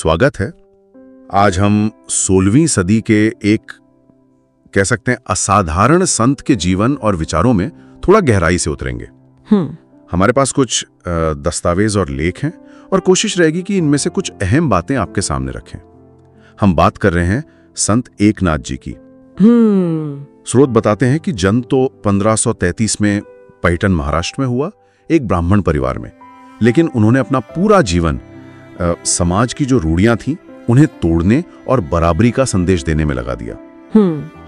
स्वागत है। आज हम 16वीं सदी के एक कह सकते हैं असाधारण संत के जीवन और विचारों में थोड़ा गहराई से उतरेंगे। हमारे पास कुछ दस्तावेज और लेख हैं और कोशिश रहेगी कि इनमें से कुछ अहम बातें आपके सामने रखें। हम बात कर रहे हैं संत एकनाथ जी की। स्रोत बताते हैं कि जन्म तो 1533 में पैठण महाराष्ट्र में हुआ, एक ब्राह्मण परिवार में, लेकिन उन्होंने अपना पूरा जीवन समाज की जो रूढ़ियां थीं उन्हें तोड़ने और बराबरी का संदेश देने में लगा दिया।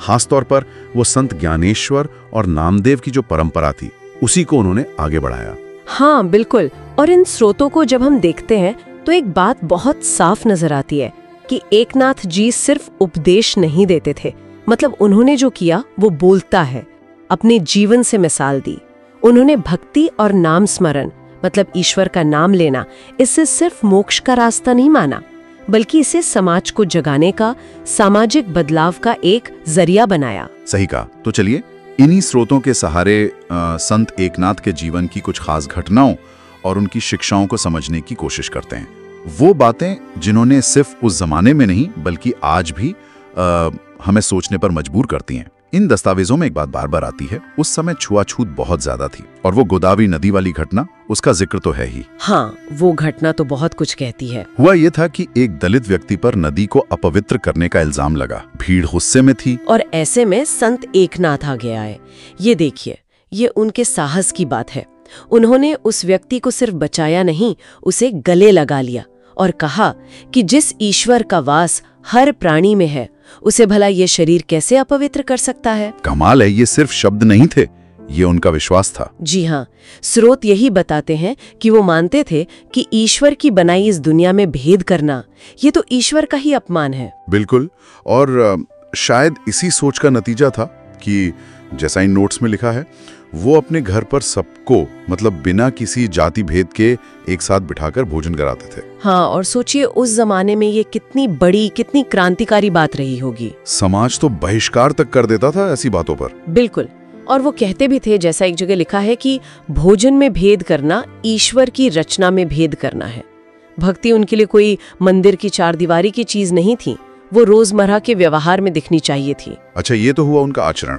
खासतौर पर वो संत ज्ञानेश्वर और नामदेव की जो परंपरा थी उसी को उन्होंने आगे बढ़ाया। हाँ बिल्कुल। और इन स्रोतों को जब हम देखते हैं तो एक बात बहुत साफ नजर आती है कि एकनाथ जी सिर्फ उपदेश नहीं देते थे, मतलब उन्होंने जो किया वो बोलता है, अपने जीवन से मिसाल दी। उन्होंने भक्ति और नाम स्मरण मतलब ईश्वर का नाम लेना, इससे सिर्फ मोक्ष का रास्ता नहीं माना, बल्कि इसे समाज को जगाने का, सामाजिक बदलाव का एक जरिया बनाया। सही कहा। तो चलिए इन्हीं स्रोतों के सहारे संत एकनाथ के जीवन की कुछ खास घटनाओं और उनकी शिक्षाओं को समझने की कोशिश करते हैं। वो बातें जिन्होंने सिर्फ उस जमाने में नहीं बल्कि आज भी हमें सोचने पर मजबूर करती हैं। इन दस्तावेजों में एक बात बार बार आती है, उस समय छुआछूत बहुत ज्यादा थी, और वो गोदावरी नदी वाली घटना, उसका जिक्र तो है ही। हाँ, वो घटना तो बहुत कुछ कहती है। हुआ ये था कि एक दलित व्यक्ति पर नदी को अपवित्र करने का इल्जाम लगा। भीड़ गुस्से में थी और ऐसे में संत एकनाथ आ गया है। ये देखिए, ये उनके साहस की बात है। उन्होंने उस व्यक्ति को सिर्फ बचाया नहीं, उसे गले लगा लिया और कहा कि जिस ईश्वर का वास हर प्राणी में है, उसे भला ये शरीर कैसे अपवित्र कर सकता है। कमाल है, ये सिर्फ शब्द नहीं थे, ये उनका विश्वास था। जी हाँ, स्रोत यही बताते हैं कि वो मानते थे कि ईश्वर की बनाई इस दुनिया में भेद करना, ये तो ईश्वर का ही अपमान है। बिल्कुल। और शायद इसी सोच का नतीजा था कि जैसा इन नोट्स में लिखा है, वो अपने घर पर सबको मतलब बिना किसी जाति भेद के एक साथ बिठाकर भोजन कराते थे। हाँ, और सोचिए उस जमाने में ये कितनी बड़ी, कितनी क्रांतिकारी बात रही होगी। समाज तो बहिष्कार तक कर देता था ऐसी बातों पर। बिल्कुल। और वो कहते भी थे, जैसा एक जगह लिखा है, कि भोजन में भेद करना ईश्वर की रचना में भेद करना है। भक्ति उनके लिए कोई मंदिर की चारदीवारी की चीज नहीं थी, वो रोजमर्रा के व्यवहार में दिखनी चाहिए थी। अच्छा, ये तो हुआ उनका आचरण,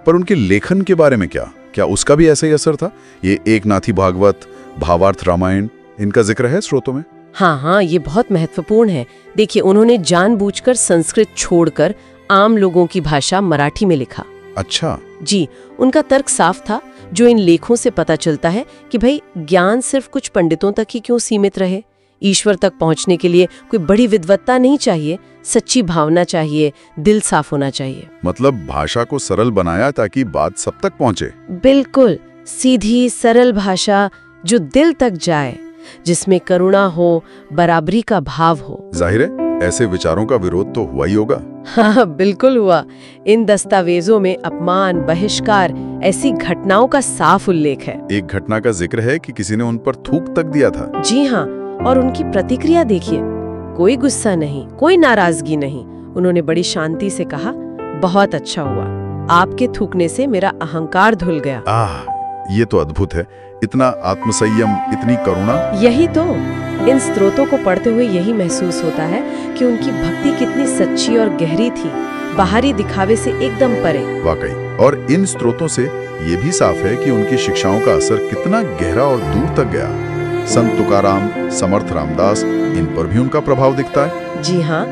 पर उनके लेखन के बारे में क्या उसका भी ऐसा ही असर था? ये एकनाथी भागवत, भावार्थ रामायण, इनका जिक्र है स्रोतों में? हाँ, ये बहुत महत्वपूर्ण है। देखिए, उन्होंने जानबूझकर संस्कृत छोड़कर आम लोगों की भाषा मराठी में लिखा। अच्छा जी, उनका तर्क साफ था, जो इन लेखों से पता चलता है कि भाई ज्ञान सिर्फ कुछ पंडितों तक ही क्यों सीमित रहे। ईश्वर तक पहुंचने के लिए कोई बड़ी विद्वत्ता नहीं चाहिए, सच्ची भावना चाहिए, दिल साफ होना चाहिए। मतलब भाषा को सरल बनाया ताकि बात सब तक पहुंचे। बिल्कुल, सीधी सरल भाषा जो दिल तक जाए, जिसमें करुणा हो, बराबरी का भाव हो। जाहिर है ऐसे विचारों का विरोध तो हुआ ही होगा। हाँ, बिल्कुल हुआ। इन दस्तावेजों में अपमान, बहिष्कार, ऐसी घटनाओं का साफ उल्लेख है। एक घटना का जिक्र है कि किसी ने उन पर थूक तक दिया था। जी हाँ, और उनकी प्रतिक्रिया देखिए, कोई गुस्सा नहीं, कोई नाराजगी नहीं। उन्होंने बड़ी शांति से कहा, बहुत अच्छा हुआ, आपके थूकने से मेरा अहंकार धुल गया। ये तो अद्भुत है, इतना आत्मसंयम, इतनी करुणा। यही तो, इन स्रोतों को पढ़ते हुए यही महसूस होता है कि उनकी भक्ति कितनी सच्ची और गहरी थी, बाहरी दिखावे से एकदम परे। वाकई। और इन स्रोतों से ये भी साफ है कि उनकी शिक्षाओं का असर कितना गहरा और दूर तक गया। संत तुकाराम, समर्थ रामदास, इन पर भी उनका प्रभाव दिखता है। जी हाँ,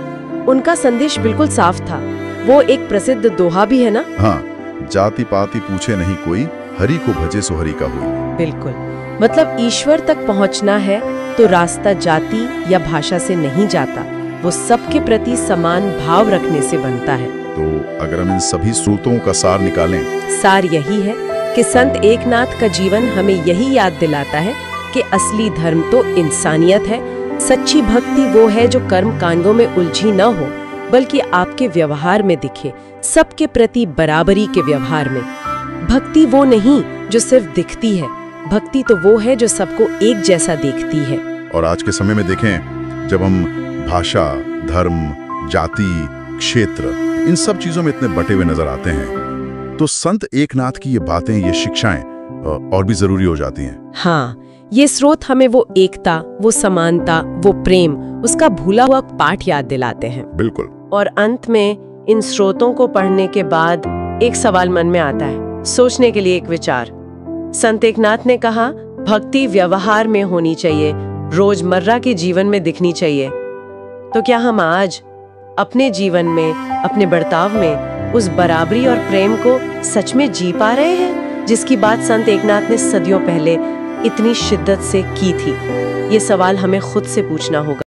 उनका संदेश बिल्कुल साफ था। वो एक प्रसिद्ध दोहा भी है ना? हाँ, जाति पाति पूछे नहीं कोई, हरि को भजे सो हरि का हुई। बिल्कुल, मतलब ईश्वर तक पहुंचना है तो रास्ता जाति या भाषा से नहीं जाता, वो सबके प्रति समान भाव रखने से बनता है। तो अगर हम इन सभी स्रोतों का सार निकालें, सार यही है कि संत एकनाथ का जीवन हमें यही याद दिलाता है कि असली धर्म तो इंसानियत है। सच्ची भक्ति वो है जो कर्म कांडों में उलझी न हो, बल्कि आपके व्यवहार में दिखे, सबके प्रति बराबरी के व्यवहार में। भक्ति वो नहीं जो सिर्फ दिखती है, भक्ति तो वो है जो सबको एक जैसा देखती है। और आज के समय में देखें, जब हम भाषा, धर्म, जाति, क्षेत्र, इन सब चीजों में इतने बटे हुए नजर आते हैं, तो संत एकनाथ की ये बातें, ये शिक्षाएं और भी जरूरी हो जाती हैं। हाँ, ये स्रोत हमें वो एकता, वो समानता, वो प्रेम, उसका भूला हुआ पाठ याद दिलाते हैं। बिल्कुल। और अंत में इन स्रोतों को पढ़ने के बाद एक सवाल मन में आता है, सोचने के लिए एक विचार। संत एकनाथ ने कहा, भक्ति व्यवहार में होनी चाहिए, रोजमर्रा के जीवन में दिखनी चाहिए। तो क्या हम आज अपने जीवन में, अपने बर्ताव में उस बराबरी और प्रेम को सच में जी पा रहे हैं, जिसकी बात संत एकनाथ ने सदियों पहले इतनी शिद्दत से की थी? ये सवाल हमें खुद से पूछना होगा।